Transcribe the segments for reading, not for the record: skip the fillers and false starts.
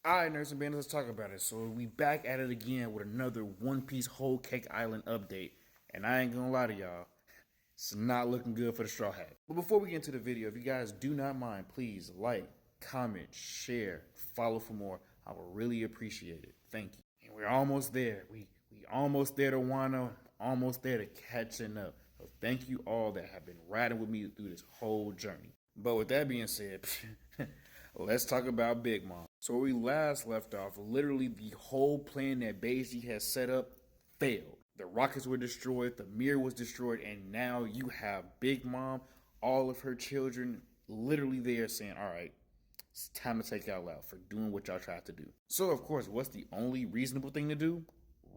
Alright, Nerds and Bandits, let's talk about it. So we back at it again with another One Piece Whole Cake Island update. And I ain't gonna lie to y'all, it's not looking good for the Straw Hat. But before we get into the video, if you guys do not mind, please like, comment, share, follow for more. I would really appreciate it. Thank you. And we're almost there. We almost there to Wano, almost there to catching up. So thank you all that have been riding with me through this whole journey. But with that being said, let's talk about Big Mom. So where we last left off, literally the whole plan that Beiji has set up failed. The rockets were destroyed, the mirror was destroyed, and now you have Big Mom, all of her children, literally there saying, all right, it's time to take y'all out for doing what y'all tried to do. So of course, what's the only reasonable thing to do?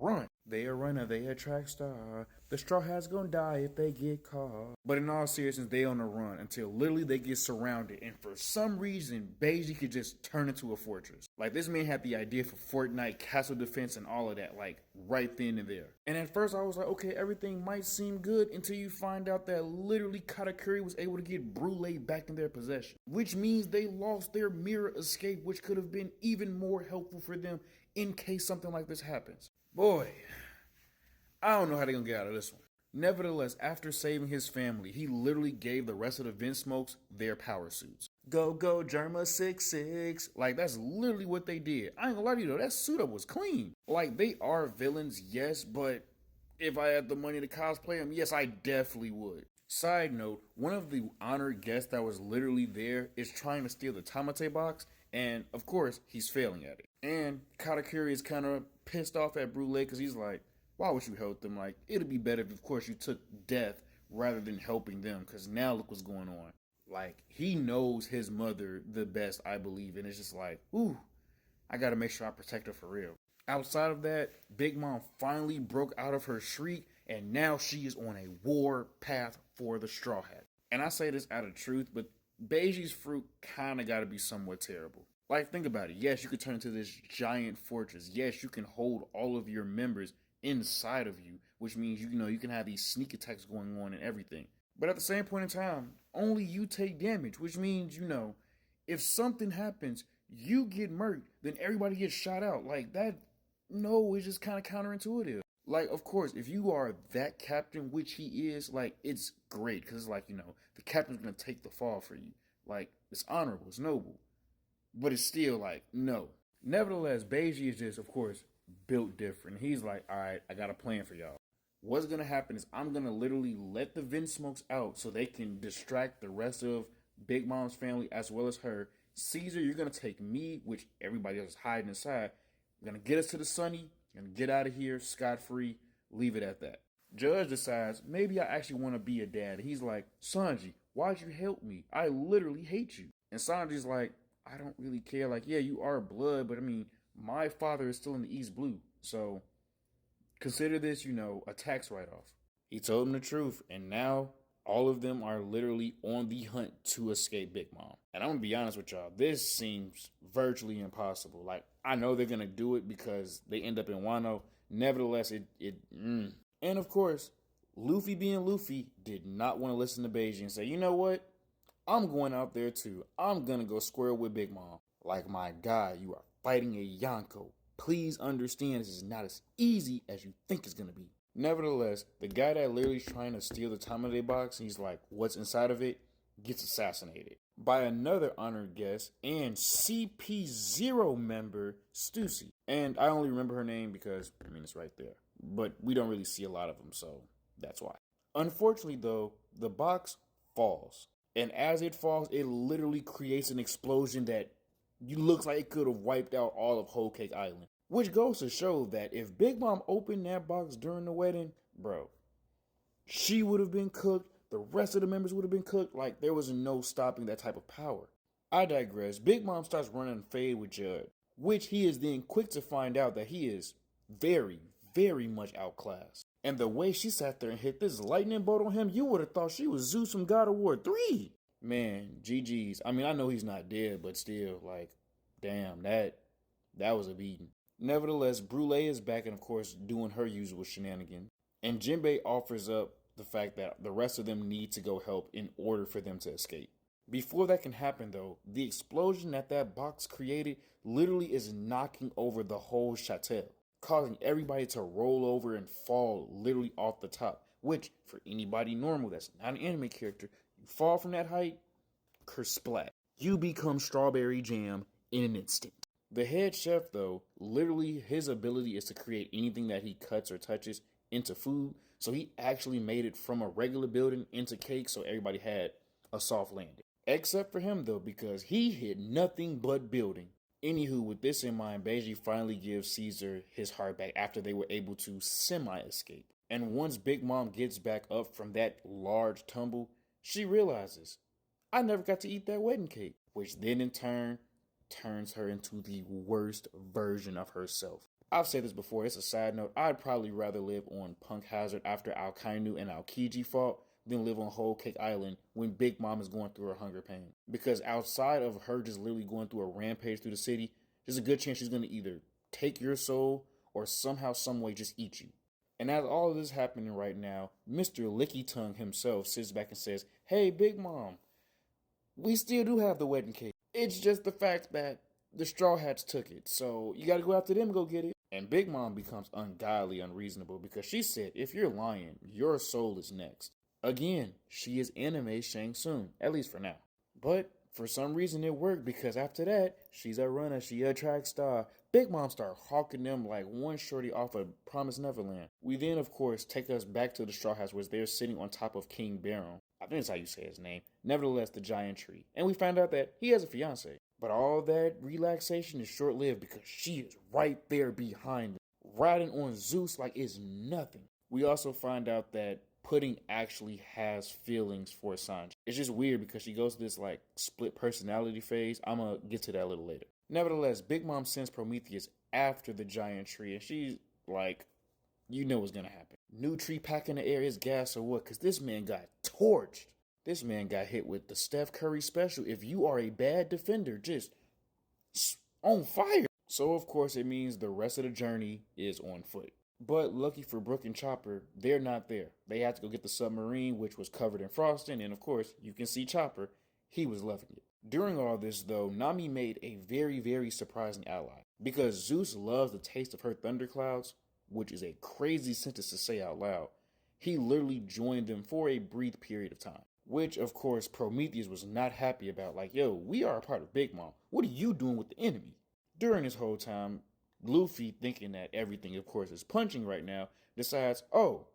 Run. They a runner, they a track star. The Straw Hats gonna die if they get caught. But in all seriousness, they on the run until literally they get surrounded. And for some reason, Beiji could just turn into a fortress. Like this man had the idea for Fortnite, castle defense, and all of that, like right then and there. And at first I was like, okay, everything might seem good until you find out that literally Katakuri was able to get Brule back in their possession. Which means they lost their mirror escape, which could have been even more helpful for them in case something like this happens. Boy, I don't know how they're gonna get out of this one. Nevertheless, after saving his family, he literally gave the rest of the Vinsmokes their power suits. Go, go, Germa 66. Like, that's literally what they did. I ain't gonna lie to you though, that suit up was clean. Like, they are villains, yes, but if I had the money to cosplay them, yes, I definitely would. Side note, one of the honored guests that was literally there is trying to steal the Tamate box, and of course, he's failing at it. And Katakuri is kind of pissed off at Brule because he's like, why would you help them? Like, it'd be better if, of course, you took death rather than helping them because now look what's going on. Like, he knows his mother the best, I believe, and it's just like, ooh, I gotta make sure I protect her for real. Outside of that, Big Mom finally broke out of her shriek, and now she is on a war path for the Straw Hat. And I say this out of truth, but Beiji's fruit kinda gotta be somewhat terrible. Like, think about it. Yes, you could turn into this giant fortress. Yes, you can hold all of your members inside of you, which means you can have these sneak attacks going on and everything. But at the same point in time, only you take damage, which means, if something happens, you get murked, then everybody gets shot out. Like that, no, it's just kind of counterintuitive. Like, of course, if you are that captain, which he is, like, it's great because it's like, the captain's gonna take the fall for you. Like, it's honorable, it's noble. But it's still like, no. Nevertheless, Beiji is just, of course, built different. He's like, all right, I got a plan for y'all. What's gonna happen is I'm gonna literally let the Vinsmokes out so they can distract the rest of Big Mom's family as well as her. Caesar, you're gonna take me, which everybody else is hiding inside. You're gonna get us to the Sunny, you're gonna get out of here scot-free, leave it at that. Judge decides, maybe I actually want to be a dad. He's like, Sanji, why'd you help me? I literally hate you. And Sanji's like, I don't really care. Like, yeah, you are blood, but I mean, my father is still in the East Blue. So consider this, a tax write off. He told him the truth, and now all of them are literally on the hunt to escape Big Mom. And I'm gonna be honest with y'all, this seems virtually impossible. Like, I know they're gonna do it because they end up in Wano. Nevertheless, And of course, Luffy being Luffy did not want to listen to Beiji and say, you know what? I'm going out there too. I'm gonna go square with Big Mom. Like, my God, you are fighting a Yonko. Please understand this is not as easy as you think it's gonna be. Nevertheless, the guy that literally is trying to steal the Tamade box, he's like, what's inside of it, gets assassinated by another honored guest and CP0 member, Stussy. And I only remember her name because, it's right there. But we don't really see a lot of them, so that's why. Unfortunately, though, the box falls. And as it falls, it literally creates an explosion that looks like it could have wiped out all of Whole Cake Island. Which goes to show that if Big Mom opened that box during the wedding, bro, she would have been cooked. The rest of the members would have been cooked. Like, there was no stopping that type of power. I digress. Big Mom starts running fade with Judd, which he is then quick to find out that he is very, very much outclassed. And the way she sat there and hit this lightning bolt on him, you would have thought she was Zeus from God of War 3. Man, GG's. I know he's not dead, but still, like, damn, that was a beating. Nevertheless, Brule is back and, of course, doing her usual shenanigans. And Jinbei offers up the fact that the rest of them need to go help in order for them to escape. Before that can happen, though, the explosion that box created literally is knocking over the whole chateau, causing everybody to roll over and fall literally off the top. Which, for anybody normal that's not an anime character, you fall from that height, kersplat. You become strawberry jam in an instant. The head chef, though, literally his ability is to create anything that he cuts or touches into food. So he actually made it from a regular building into cake, so everybody had a soft landing. Except for him, though, because he hit nothing but building. Anywho, with this in mind, Beiji finally gives Caesar his heart back after they were able to semi-escape. And once Big Mom gets back up from that large tumble, she realizes, I never got to eat that wedding cake, which then in turn turns her into the worst version of herself. I've said this before, it's a side note, I'd probably rather live on Punk Hazard after Alkainu and Aokiji fought than live on Whole Cake Island when Big Mom is going through her hunger pain. Because outside of her just literally going through a rampage through the city, there's a good chance she's going to either take your soul or somehow, some way just eat you. And as all of this is happening right now, Mr. Licky Tongue himself sits back and says, hey, Big Mom, we still do have the wedding cake. It's just the fact that the Straw Hats took it, so you gotta go after them and go get it. And Big Mom becomes ungodly unreasonable because she said, if you're lying, your soul is next. Again, she is anime Shang Tsung, at least for now. But for some reason it worked because after that, she's a runner, she a track star. Big Mom started hawking them like one shorty off of Promised Neverland. We then, of course, take us back to the Straw Hats where they're sitting on top of King Baron. I think that's how you say his name. Nevertheless, the giant tree. And we find out that he has a fiance. But all that relaxation is short-lived because she is right there behind him, riding on Zeus like it's nothing. We also find out that Pudding actually has feelings for Sanji. It's just weird because she goes to this like split personality phase. I'm gonna get to that a little later. Nevertheless, Big Mom sends Prometheus after the giant tree and she's like, you know what's gonna happen. New tree pack in the air is gas or what? Because this man got torched. This man got hit with the Steph Curry special. If you are a bad defender, just on fire. So, of course, it means the rest of the journey is on foot. But lucky for Brook and Chopper, they're not there. They had to go get the submarine, which was covered in frosting. And, of course, you can see Chopper. He was loving it. During all this, though, Nami made a very, very surprising ally. Because Zeus loves the taste of her thunderclouds, which is a crazy sentence to say out loud. He literally joined them for a brief period of time. Which, of course, Prometheus was not happy about. Like, yo, we are a part of Big Mom. What are you doing with the enemy? During this whole time, Luffy, thinking that everything, of course, is punching right now, decides, oh,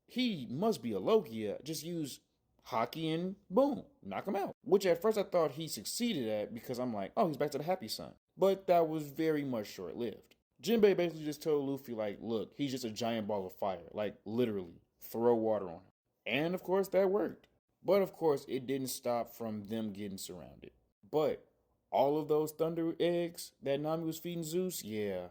he must be a Logia. Just use Haki and boom, knock him out. Which at first I thought he succeeded at because I'm like, oh, he's back to the happy son. But that was very much short-lived. Jinbei basically just told Luffy, like, look, he's just a giant ball of fire. Like, literally, throw water on him. And, of course, that worked. But, of course, it didn't stop from them getting surrounded. But all of those thunder eggs that Nami was feeding Zeus, yeah,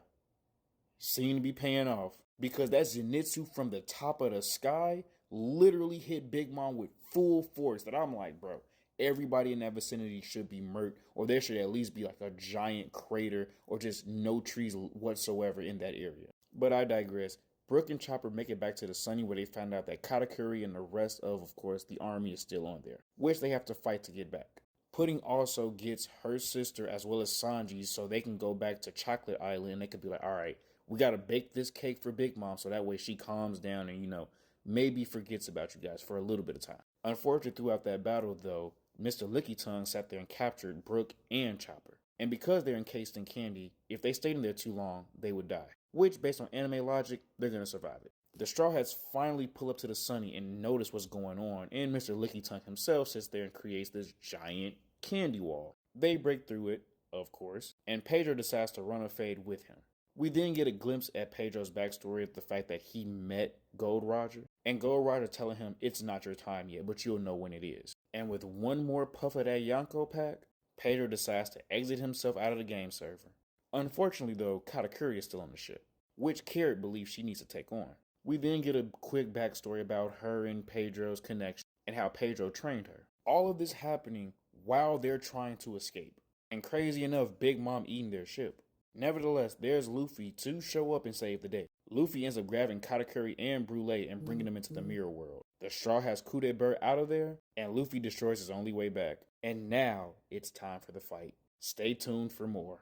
seem to be paying off. Because that Zenitsu from the top of the sky literally hit Big Mom with full force. That I'm like, bro, everybody in that vicinity should be murked. Or there should at least be like a giant crater or just no trees whatsoever in that area. But I digress. Brook and Chopper make it back to the Sunny where they find out that Katakuri and the rest of course, the army is still on there, which they have to fight to get back. Pudding also gets her sister as well as Sanji so they can go back to Chocolate Island and they could be like, all right, we got to bake this cake for Big Mom so that way she calms down and, maybe forgets about you guys for a little bit of time. Unfortunately, throughout that battle, though, Mr. Licky Tongue sat there and captured Brook and Chopper. And because they're encased in candy, if they stayed in there too long, they would die. Which, based on anime logic, they're going to survive it. The Straw Hats finally pull up to the Sunny and notice what's going on, and Mr. Licky Tongue himself sits there and creates this giant candy wall. They break through it, of course, and Pedro decides to run a fade with him. We then get a glimpse at Pedro's backstory of the fact that he met Gold Roger, and Gold Roger telling him it's not your time yet, but you'll know when it is. And with one more puff of that Yonko pack, Pedro decides to exit himself out of the game server. Unfortunately, though, Katakuri is still on the ship, which Carrot believes she needs to take on. We then get a quick backstory about her and Pedro's connection and how Pedro trained her. All of this happening while they're trying to escape. And crazy enough, Big Mom eating their ship. Nevertheless, there's Luffy to show up and save the day. Luffy ends up grabbing Katakuri and Brûlé and bringing them into the mirror world. The Straw has Kudai out of there, and Luffy destroys his only way back. And now it's time for the fight. Stay tuned for more.